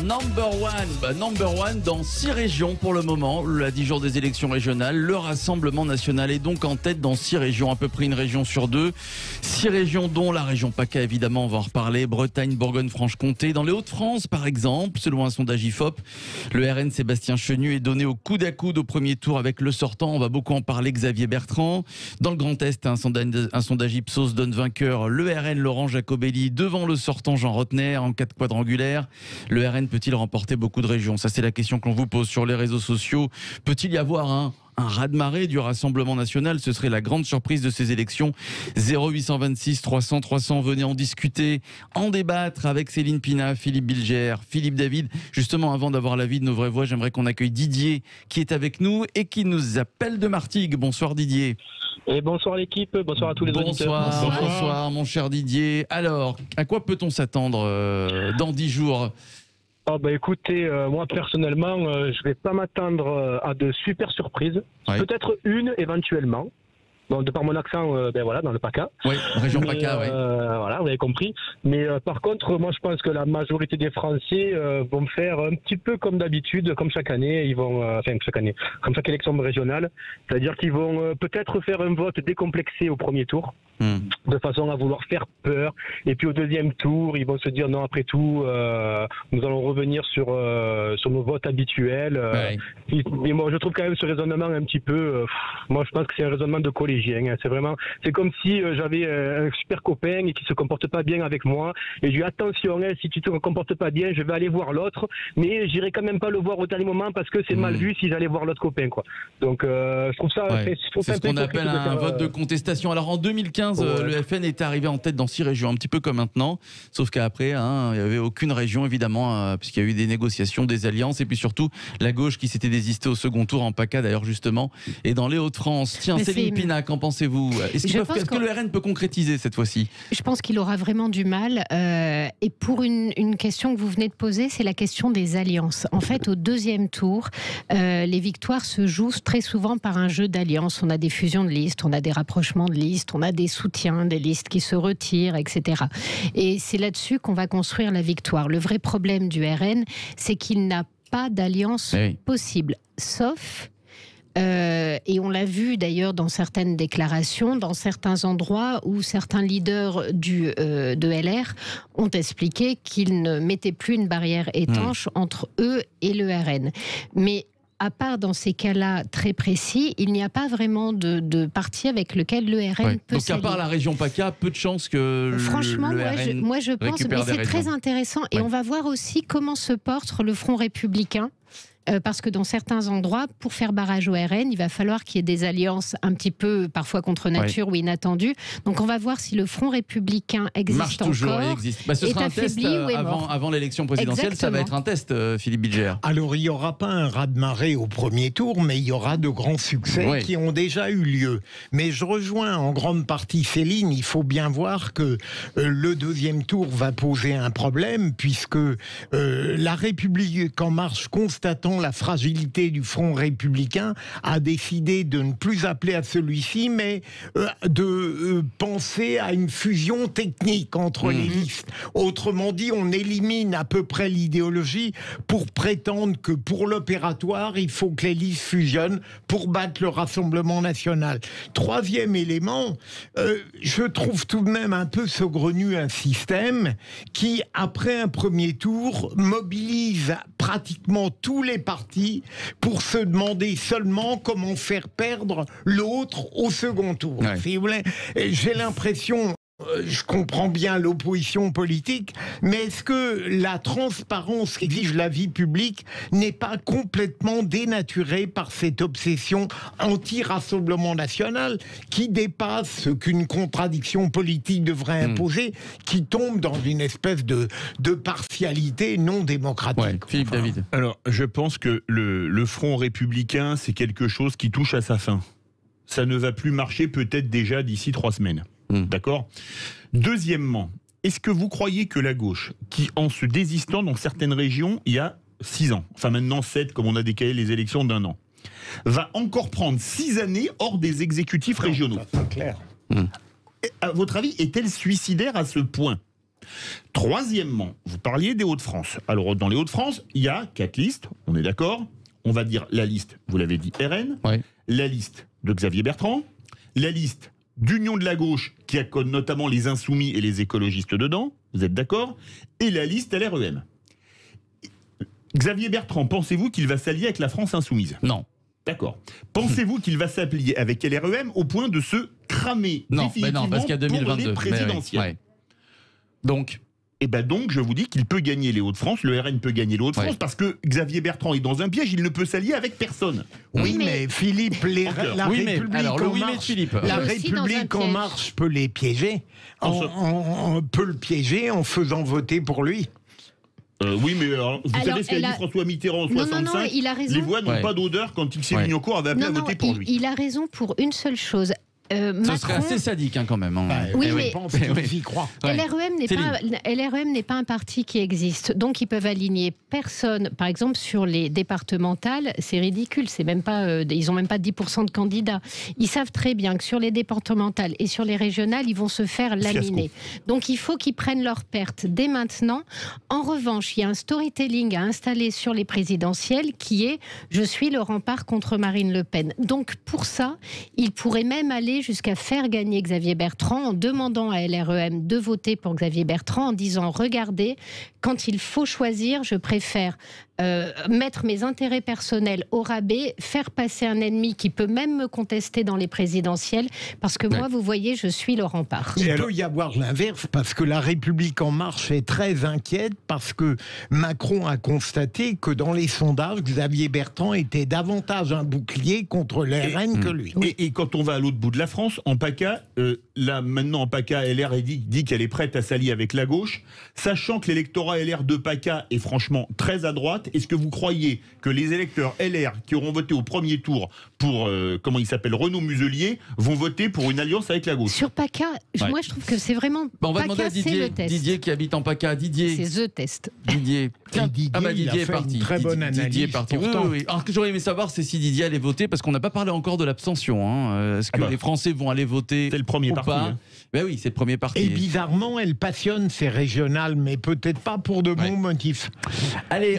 Number one dans 6 régions pour le moment. À 10 jours des élections régionales, le Rassemblement national est donc en tête dans 6 régions, à peu près une région sur 2. 6 régions dont la région PACA, évidemment, on va en reparler. Bretagne, Bourgogne-Franche-Comté. Dans les Hauts-de-France, par exemple, selon un sondage IFOP, le RN Sébastien Chenu est donné au coude à coude au premier tour avec le sortant. On va beaucoup en parler, Xavier Bertrand. Dans le Grand Est, un sondage Ipsos donne vainqueur le RN Laurent Jacobelli devant le sortant Jean Rotner en 4 quadrangulaires. Le RN peut-il remporter beaucoup de régions? Ça, c'est la question que l'on vous pose sur les réseaux sociaux. Peut-il y avoir un raz-de-marée du Rassemblement national? Ce serait la grande surprise de ces élections. 0826 300 300, venez en discuter, en débattre avec Céline Pina, Philippe Bilger, Philippe David. Justement, avant d'avoir l'avis de nos vraies voix, j'aimerais qu'on accueille Didier qui est avec nous et qui nous appelle de Martigues. Bonsoir Didier. Et bonsoir l'équipe, bonsoir à tous les auditeurs. Bonsoir mon cher Didier. Alors, à quoi peut-on s'attendre dans 10 jours? Écoutez, moi personnellement, je vais pas m'attendre à de super surprises. Ouais. Peut-être une éventuellement. Bon, de par mon accent, dans le PACA. Oui, région PACA, oui. Voilà, vous avez compris. Mais par contre, moi je pense que la majorité des Français vont faire un petit peu comme d'habitude, comme chaque année. Ils vont, comme chaque élection régionale. C'est-à-dire qu'ils vont peut-être faire un vote décomplexé au premier tour. De façon à vouloir faire peur. Et puis au deuxième tour, ils vont se dire non, après tout, nous allons revenir sur nos votes habituels. Et moi, je trouve quand même ce raisonnement un petit peu. Moi, je pense que c'est un raisonnement de collégien. C'est comme si j'avais un super copain et qui se comporte pas bien avec moi. Et je dis attention, si tu te comportes pas bien, je vais aller voir l'autre, mais j'irai quand même pas le voir au dernier moment parce que c'est mal vu si j'allais voir l'autre copain, quoi. Donc, je trouve ça. C'est ce qu'on appelle un vote de contestation. Alors en 2015. Le FN était arrivé en tête dans 6 régions, un petit peu comme maintenant, sauf qu'après, il n'y avait aucune région, évidemment, puisqu'il y a eu des négociations, des alliances, et puis surtout la gauche qui s'était désistée au second tour en PACA, d'ailleurs, justement, et dans les Hauts-de-France. Tiens, Céline Pina, qu'en pensez-vous? Est-ce que le RN peut concrétiser cette fois-ci? Je pense qu'il aura vraiment du mal. Et pour une question que vous venez de poser, c'est la question des alliances. En fait, au deuxième tour, les victoires se jouent très souvent par un jeu d'alliances. On a des fusions de listes, on a des rapprochements de listes, on a des soutiens, des listes qui se retirent, etc. Et c'est là-dessus qu'on va construire la victoire. Le vrai problème du RN, c'est qu'il n'a pas d'alliance possible, sauf... et on l'a vu d'ailleurs dans certaines déclarations, dans certains endroits où certains leaders de LR ont expliqué qu'ils ne mettaient plus une barrière étanche entre eux et le RN. Mais à part dans ces cas-là très précis, il n'y a pas vraiment de parti avec lequel le RN peut s'allier. Donc à part la région PACA, peu de chances que franchement, le RN moi je pense que c'est très intéressant. Et on va voir aussi comment se porte le Front républicain. Parce que dans certains endroits, pour faire barrage au RN, il va falloir qu'il y ait des alliances un petit peu, parfois contre nature ou inattendues. Donc on va voir si le Front républicain existe marche toujours, encore. Existe. Ce sera un test avant l'élection présidentielle. Exactement. Ça va être un test, Philippe Bilger. Alors il n'y aura pas un raz-de-marée au premier tour, mais il y aura de grands succès qui ont déjà eu lieu. Mais je rejoins en grande partie Céline. Il faut bien voir que le deuxième tour va poser un problème, puisque la République en marche, constatant la fragilité du Front républicain, a décidé de ne plus appeler à celui-ci, mais de penser à une fusion technique entre les listes. Autrement dit, on élimine à peu près l'idéologie pour prétendre que pour l'opératoire, il faut que les listes fusionnent pour battre le Rassemblement national. Troisième élément, je trouve tout de même un peu saugrenu un système qui, après un premier tour, mobilise pratiquement tous les partis pour se demander seulement comment faire perdre l'autre au second tour. Si vous voulez, j'ai l'impression... Je comprends bien l'opposition politique, mais est-ce que la transparence qu'exige la vie publique n'est pas complètement dénaturée par cette obsession anti-Rassemblement national qui dépasse ce qu'une contradiction politique devrait imposer, qui tombe dans une espèce de partialité non démocratique? Philippe David. Alors, je pense que le Front républicain, c'est quelque chose qui touche à sa fin. Ça ne va plus marcher peut-être déjà d'ici 3 semaines. D'accord. Deuxièmement, est-ce que vous croyez que la gauche, qui en se désistant dans certaines régions il y a 6 ans, enfin maintenant 7 comme on a décalé les élections d'1 an, va encore prendre 6 années hors des exécutifs régionaux? C'est clair. À votre avis, est-elle suicidaire à ce point? Troisièmement, vous parliez des Hauts-de-France. Alors, dans les Hauts-de-France, il y a 4 listes, on est d'accord. On va dire la liste, vous l'avez dit, RN, la liste de Xavier Bertrand, la liste d'Union de la gauche, qui a notamment les Insoumis et les écologistes dedans, vous êtes d'accord, et la liste LREM. Xavier Bertrand, pensez-vous qu'il va s'allier avec la France Insoumise? Non. D'accord. Pensez-vous qu'il va s'applier avec LREM au point de se cramer définitivement non, parce qu'il y a 2022, pour les présidentielles? Ouais. Donc donc, je vous dis qu'il peut gagner les Hauts-de-France, le RN peut gagner les Hauts-de-France, parce que Xavier Bertrand est dans un piège, il ne peut s'allier avec personne. Oui, mais Philippe, la République la République en marche peut les piéger. On peut le piéger en faisant voter pour lui. Oui, mais vous savez ce qu'a dit François Mitterrand en 65 il a raison. Les voix n'ont pas d'odeur quand Xavier Vignocourt avait appelé à voter pour lui. Il a raison pour une seule chose. Ce serait assez sadique quand même. Oui, mais je pense qu'il y croit. LREM n'est pas un parti qui existe. Donc ils peuvent aligner personne. Par exemple, sur les départementales, c'est ridicule. C'est même pas, ils n'ont même pas 10% de candidats. Ils savent très bien que sur les départementales et sur les régionales, ils vont se faire laminer. Donc il faut qu'ils prennent leurs pertes dès maintenant. En revanche, il y a un storytelling à installer sur les présidentielles qui est « Je suis le rempart contre Marine Le Pen ». Donc pour ça, ils pourraient même aller jusqu'à faire gagner Xavier Bertrand en demandant à LREM de voter pour Xavier Bertrand en disant « Regardez, quand il faut choisir, je préfère mettre mes intérêts personnels au rabais, faire passer un ennemi qui peut même me contester dans les présidentielles, parce que moi, vous voyez, je suis le rempart. » Il peut y avoir l'inverse, parce que la République en marche est très inquiète, parce que Macron a constaté que dans les sondages, Xavier Bertrand était davantage un bouclier contre l'RN que lui. Et quand on va à l'autre bout de la France, en PACA, là maintenant en PACA, LR dit qu'elle est prête à s'allier avec la gauche, sachant que l'électorat LR de PACA est franchement très à droite. Est-ce que vous croyez que les électeurs LR qui auront voté au premier tour pour, comment il s'appelle, Renaud Muselier, vont voter pour une alliance avec la gauche? Sur PACA, moi je trouve que c'est vraiment... on va demander à Didier qui habite en PACA. Didier. C'est The Test. Didier. Didier est parti. Très bonne analyse. Didier est parti. Oui. Alors, ce que j'aurais aimé savoir, c'est si Didier allait voter, parce qu'on n'a pas parlé encore de l'abstention. Est-ce que les Français vont aller voter? C'est le premier parti. Ben oui, c'est le premier parti. Et bizarrement, elle passionne ces régionales, mais peut-être pas pour de bons motifs. Allez.